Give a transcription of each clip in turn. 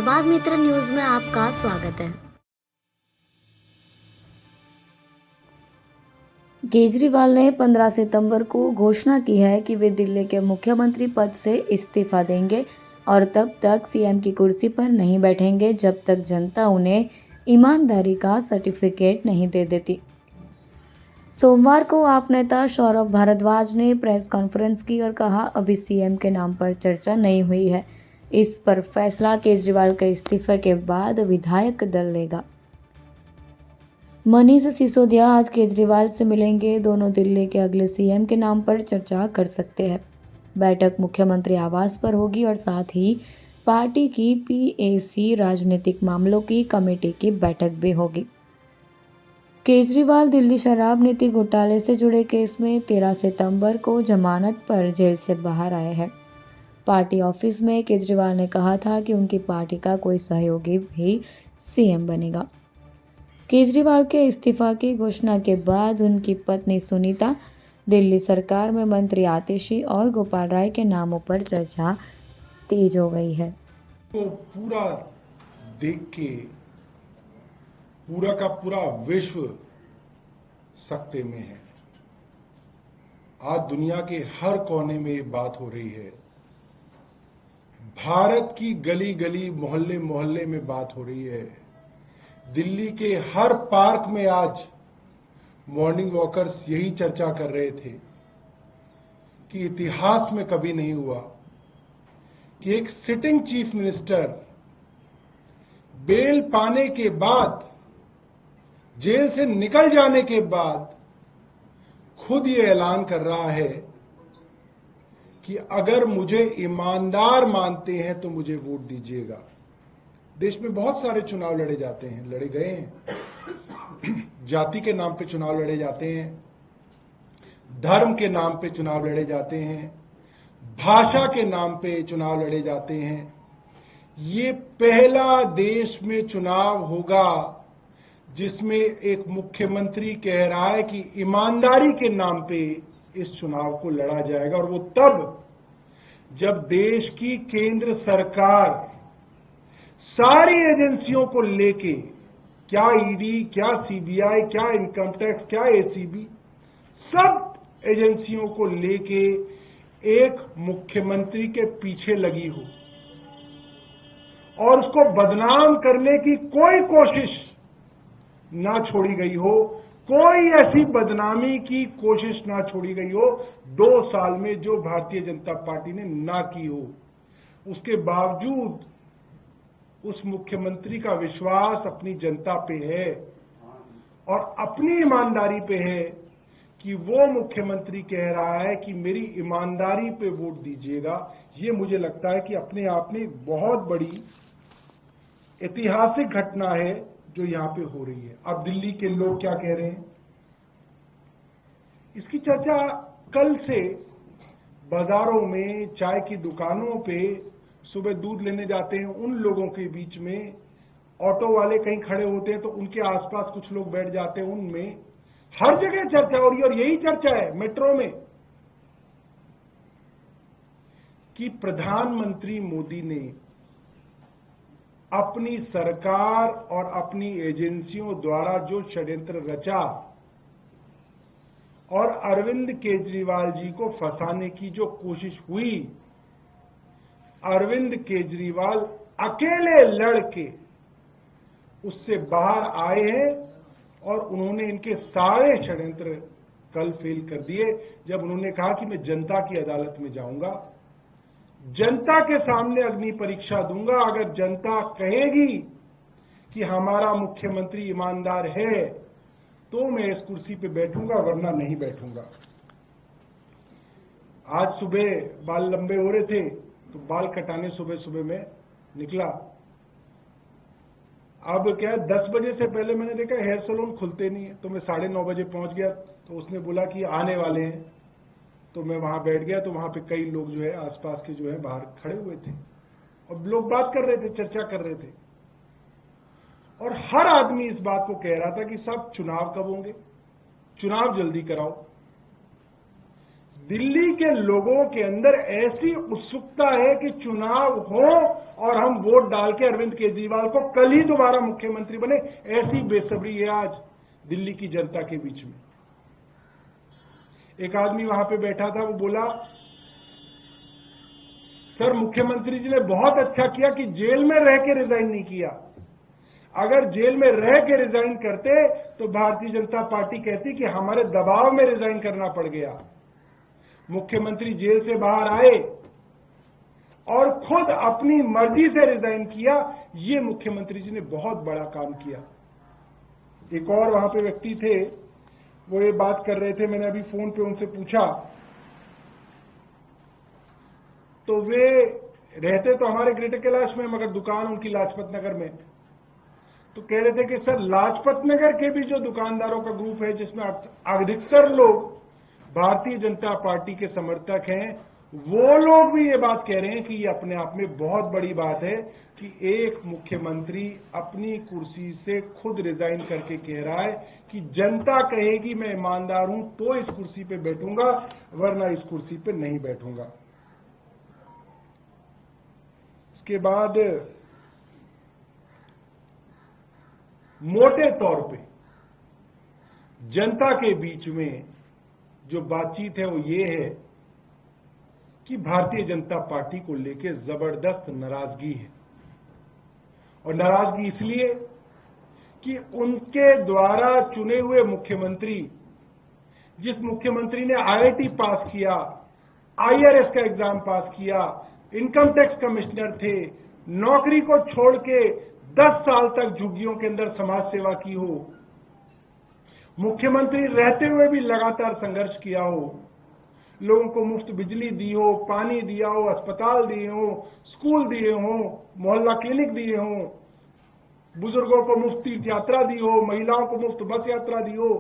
फैजाबाद मित्र news में आपका स्वागत है। केजरीवाल ने 15 सितंबर को घोषणा की है कि वे दिल्ली के मुख्यमंत्री पद से इस्तीफा देंगे और तब तक सीएम की कुर्सी पर नहीं बैठेंगे जब तक जनता उन्हें ईमानदारी का सर्टिफिकेट नहीं दे देती। सोमवार को आप नेता सौरभ भारद्वाज ने प्रेस कॉन्फ्रेंस की और कहा, अभी सीएम के नाम पर चर्चा नहीं हुई है। इस पर फैसला केजरीवाल के इस्तीफे के बाद विधायक दल लेगा। मनीष सिसोदिया आज केजरीवाल से मिलेंगे। दोनों दिल्ली के अगले सीएम के नाम पर चर्चा कर सकते हैं। बैठक मुख्यमंत्री आवास पर होगी और साथ ही पार्टी की पीएसी राजनीतिक मामलों की कमेटी की बैठक भी होगी। केजरीवाल दिल्ली शराब नीति घोटाले से जुड़े केस में 13 सितंबर को जमानत पर जेल से बाहर आए हैं। पार्टी ऑफिस में केजरीवाल ने कहा था कि उनकी पार्टी का कोई सहयोगी भी सीएम बनेगा। केजरीवाल के इस्तीफा की घोषणा के बाद उनकी पत्नी सुनीता दिल्ली सरकार में मंत्री आतिशी और गोपाल राय के नामों पर चर्चा तेज हो गई है। तो पूरा देख के पूरा का पूरा विश्व सकते में है। आज दुनिया के हर कोने में ये बात हो रही है। भारत की गली गली मोहल्ले मोहल्ले में बात हो रही है। दिल्ली के हर पार्क में आज मॉर्निंग वॉकर्स यही चर्चा कर रहे थे कि इतिहास में कभी नहीं हुआ कि एक सिटिंग चीफ मिनिस्टर बेल पाने के बाद, जेल से निकल जाने के बाद खुद ये ऐलान कर रहा है कि अगर मुझे ईमानदार मानते हैं तो मुझे वोट दीजिएगा। देश में बहुत सारे चुनाव लड़े जाते हैं, लड़े गए हैं। जाति के नाम पे चुनाव लड़े जाते हैं, धर्म के नाम पे चुनाव लड़े जाते हैं, भाषा के नाम पे चुनाव लड़े जाते हैं। ये पहला देश में चुनाव होगा जिसमें एक मुख्यमंत्री कह रहा है कि ईमानदारी के नाम पे इस चुनाव को लड़ा जाएगा, और वो तब जब देश की केंद्र सरकार सारी एजेंसियों को लेके, क्या ईडी, क्या सीबीआई, क्या इनकम टैक्स, क्या एसीबी, सब एजेंसियों को लेके एक मुख्यमंत्री के पीछे लगी हो और उसको बदनाम करने की कोई कोशिश ना छोड़ी गई हो, कोई ऐसी बदनामी की कोशिश ना छोड़ी गई हो 2 साल में जो भारतीय जनता पार्टी ने ना की हो। उसके बावजूद उस मुख्यमंत्री का विश्वास अपनी जनता पे है और अपनी ईमानदारी पे है कि वो मुख्यमंत्री कह रहा है कि मेरी ईमानदारी पे वोट दीजिएगा। ये मुझे लगता है कि अपने आप में एक बहुत बड़ी ऐतिहासिक घटना है जो यहां पे हो रही है। अब दिल्ली के लोग क्या कह रहे हैं, इसकी चर्चा कल से बाजारों में, चाय की दुकानों पे, सुबह दूध लेने जाते हैं उन लोगों के बीच में, ऑटो वाले कहीं खड़े होते हैं तो उनके आसपास कुछ लोग बैठ जाते हैं, उनमें हर जगह चर्चा हो रही है। और यही चर्चा है मेट्रो में कि प्रधानमंत्री मोदी ने अपनी सरकार और अपनी एजेंसियों द्वारा जो षड्यंत्र रचा और अरविंद केजरीवाल जी को फंसाने की जो कोशिश हुई, अरविंद केजरीवाल अकेले लड़के उससे बाहर आए हैं और उन्होंने इनके सारे षड्यंत्र कल फेल कर दिए जब उन्होंने कहा कि मैं जनता की अदालत में जाऊंगा, जनता के सामने अग्नि परीक्षा दूंगा। अगर जनता कहेगी कि हमारा मुख्यमंत्री ईमानदार है तो मैं इस कुर्सी पे बैठूंगा, वरना नहीं बैठूंगा। आज सुबह बाल लंबे हो रहे थे तो बाल कटाने सुबह सुबह में निकला। अब क्या है, 10 बजे से पहले मैंने देखा हेयर सैलून खुलते नहीं है, तो मैं 9:30 बजे पहुंच गया। तो उसने बोला कि आने वाले हैं, तो मैं वहां बैठ गया। तो वहां पे कई लोग जो है आसपास के जो है बाहर खड़े हुए थे और लोग बात कर रहे थे, चर्चा कर रहे थे, और हर आदमी इस बात को कह रहा था कि साहब चुनाव कब होंगे, चुनाव जल्दी कराओ। दिल्ली के लोगों के अंदर ऐसी उत्सुकता है कि चुनाव हो और हम वोट डाल के अरविंद केजरीवाल को कल ही दोबारा मुख्यमंत्री बने, ऐसी बेसब्री है आज दिल्ली की जनता के बीच में। एक आदमी वहां पे बैठा था, वो बोला, सर मुख्यमंत्री जी ने बहुत अच्छा किया कि जेल में रह के रिजाइन नहीं किया। अगर जेल में रह के रिजाइन करते तो भारतीय जनता पार्टी कहती कि हमारे दबाव में रिजाइन करना पड़ गया। मुख्यमंत्री जेल से बाहर आए और खुद अपनी मर्जी से रिजाइन किया, ये मुख्यमंत्री जी ने बहुत बड़ा काम किया। एक और वहां पे व्यक्ति थे, वो ये बात कर रहे थे, मैंने अभी फोन पे उनसे पूछा, तो वे रहते तो हमारे ग्रेटर कैलाश में, मगर दुकान उनकी लाजपत नगर में। तो कह रहे थे कि सर लाजपत नगर के भी जो दुकानदारों का ग्रुप है, जिसमें अधिकतर लोग भारतीय जनता पार्टी के समर्थक हैं, वो लोग भी ये बात कह रहे हैं कि ये अपने आप में बहुत बड़ी बात है कि एक मुख्यमंत्री अपनी कुर्सी से खुद रिजाइन करके कह रहा है कि जनता कहेगी मैं ईमानदार हूं तो इस कुर्सी पे बैठूंगा, वरना इस कुर्सी पे नहीं बैठूंगा। इसके बाद मोटे तौर पे जनता के बीच में जो बातचीत है वो ये है कि भारतीय जनता पार्टी को लेकर जबरदस्त नाराजगी है। और नाराजगी इसलिए कि उनके द्वारा चुने हुए मुख्यमंत्री, जिस मुख्यमंत्री ने आईआईटी पास किया, आईआरएस का एग्जाम पास किया, इनकम टैक्स कमिश्नर थे, नौकरी को छोड़ के 10 साल तक झुग्गियों के अंदर समाज सेवा की हो, मुख्यमंत्री रहते हुए भी लगातार संघर्ष किया हो, लोगों को मुफ्त बिजली दी हो, पानी दिया हो, अस्पताल दिए हो, स्कूल दिए हो, मोहल्ला क्लिनिक दिए हो, बुजुर्गों को मुफ्त तीर्थ यात्रा दी हो, महिलाओं को मुफ्त बस यात्रा दी हो,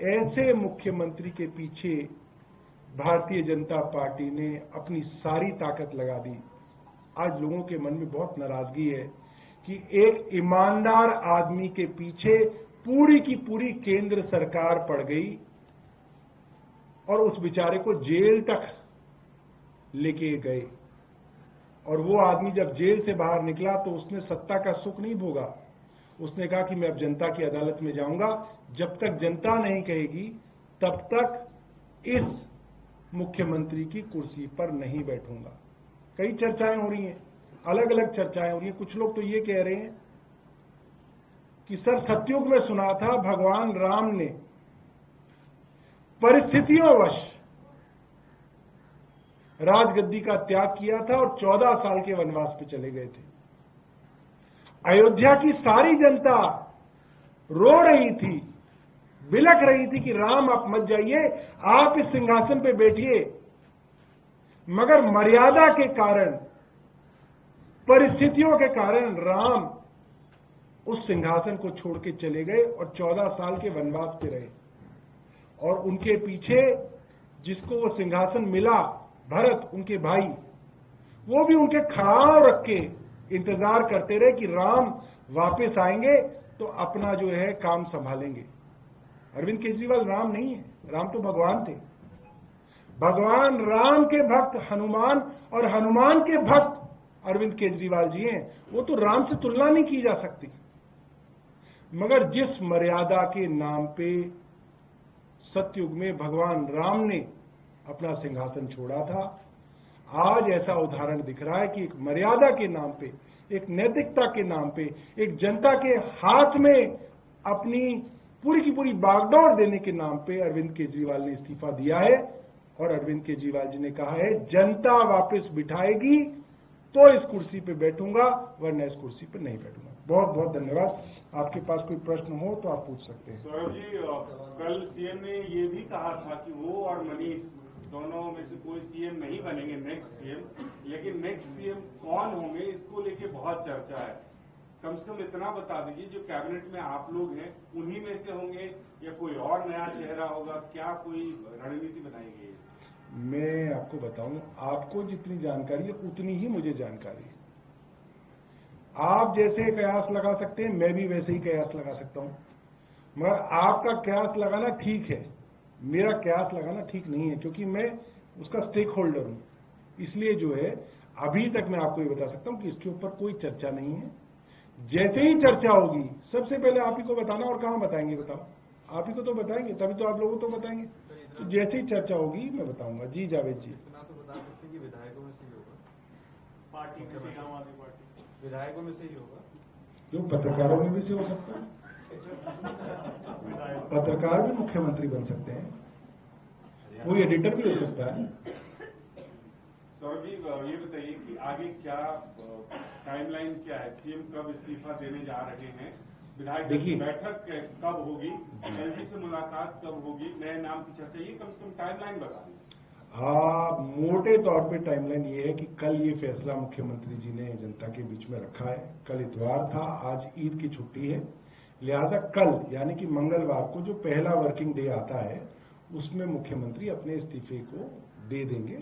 ऐसे मुख्यमंत्री के पीछे भारतीय जनता पार्टी ने अपनी सारी ताकत लगा दी। आज लोगों के मन में बहुत नाराजगी है कि एक ईमानदार आदमी के पीछे पूरी की पूरी केंद्र सरकार पड़ गई और उस बेचारे को जेल तक लेके गए। और वो आदमी जब जेल से बाहर निकला तो उसने सत्ता का सुख नहीं भोगा। उसने कहा कि मैं अब जनता की अदालत में जाऊंगा, जब तक जनता नहीं कहेगी तब तक इस मुख्यमंत्री की कुर्सी पर नहीं बैठूंगा। कई चर्चाएं हो रही हैं, अलग अलग चर्चाएं हो रही हैं। कुछ लोग तो ये कह रहे हैं कि सर सतयुग में सुना था भगवान राम ने परिस्थितियोंवश राजगद्दी का त्याग किया था और 14 साल के वनवास पे चले गए थे। अयोध्या की सारी जनता रो रही थी, बिलख रही थी कि राम आप मत जाइए, आप इस सिंहासन पे बैठिए, मगर मर्यादा के कारण, परिस्थितियों के कारण राम उस सिंहासन को छोड़ के चले गए और 14 साल के वनवास पे रहे। और उनके पीछे जिसको वो सिंहासन मिला, भरत उनके भाई, वो भी उनके खड़ाव रख के इंतजार करते रहे कि राम वापस आएंगे तो अपना जो है काम संभालेंगे। अरविंद केजरीवाल राम नहीं है, राम तो भगवान थे। भगवान राम के भक्त हनुमान और हनुमान के भक्त अरविंद केजरीवाल जी हैं। वो तो राम से तुलना नहीं की जा सकती। मगर जिस मर्यादा के नाम पे सतयुग में भगवान राम ने अपना सिंहासन छोड़ा था, आज ऐसा उदाहरण दिख रहा है कि एक मर्यादा के नाम पे, एक नैतिकता के नाम पे, एक जनता के हाथ में अपनी पूरी की पूरी बागडोर देने के नाम पे अरविंद केजरीवाल ने इस्तीफा दिया है। और अरविंद केजरीवाल जी ने कहा है जनता वापस बिठाएगी तो इस कुर्सी पे बैठूंगा, वरना इस कुर्सी पे नहीं बैठूंगा। बहुत बहुत धन्यवाद। आपके पास कोई प्रश्न हो तो आप पूछ सकते हैं। सौरभ जी, कल सीएम ने ये भी कहा था कि वो और मनीष दोनों में से कोई सीएम नहीं बनेंगे नेक्स्ट सीएम, लेकिन नेक्स्ट सीएम कौन होंगे इसको लेके बहुत चर्चा है। कम से कम इतना बता दीजिए, जो कैबिनेट में आप लोग हैं उन्हीं में से होंगे या कोई और नया चेहरा होगा, क्या कोई रणनीति बनाई गई है? मैं आपको बताऊं, आपको जितनी जानकारी है उतनी ही मुझे जानकारी है। आप जैसे कयास लगा सकते हैं, मैं भी वैसे ही कयास लगा सकता हूं, मगर आपका कयास लगाना ठीक है, मेरा कयास लगाना ठीक नहीं है, क्योंकि मैं उसका स्टेक होल्डर हूं। इसलिए जो है अभी तक मैं आपको ये बता सकता हूं कि इसके ऊपर कोई चर्चा नहीं है। जैसे ही चर्चा होगी सबसे पहले आप ही को बताना, और कहां बताएंगे बताओ, आप ही को तो बताएंगे, तभी तो आप लोगों को तो बताएंगे। तो जैसे ही चर्चा होगी मैं बताऊंगा। जी जावेद जी, इतना तो बता सकते कि विधायकों में से ही होगा, पार्टी में से, आम आदमी पार्टी से। विधायकों में से ही होगा। क्यों, पत्रकारों में भी से हो सकता है, पत्रकार भी मुख्यमंत्री बन सकते हैं, कोई एडिटर भी हो सकता है। सौरभ जी, ये बताइए कि आगे क्या टाइमलाइन क्या है, सीएम कब इस्तीफा देने जा रहे हैं, विधायक दल की बैठक कब होगी, एलजी से मुलाकात कब होगी, नए नाम की चर्चा, ये कम से कम टाइमलाइन बता दीजिए। मोटे तौर पे टाइमलाइन ये है कि कल ये फैसला मुख्यमंत्री जी ने जनता के बीच में रखा है। कल इतवार था, आज ईद की छुट्टी है, लिहाजा कल यानी कि मंगलवार को जो पहला वर्किंग डे आता है उसमें मुख्यमंत्री अपने इस्तीफे को दे देंगे,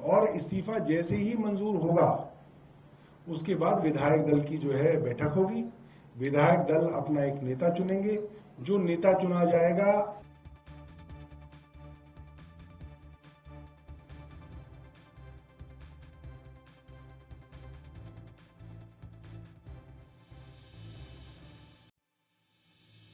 और इस्तीफा जैसे ही मंजूर होगा उसके बाद विधायक दल की जो है बैठक होगी। विधायक दल अपना एक नेता चुनेंगे, जो नेता चुना जाएगा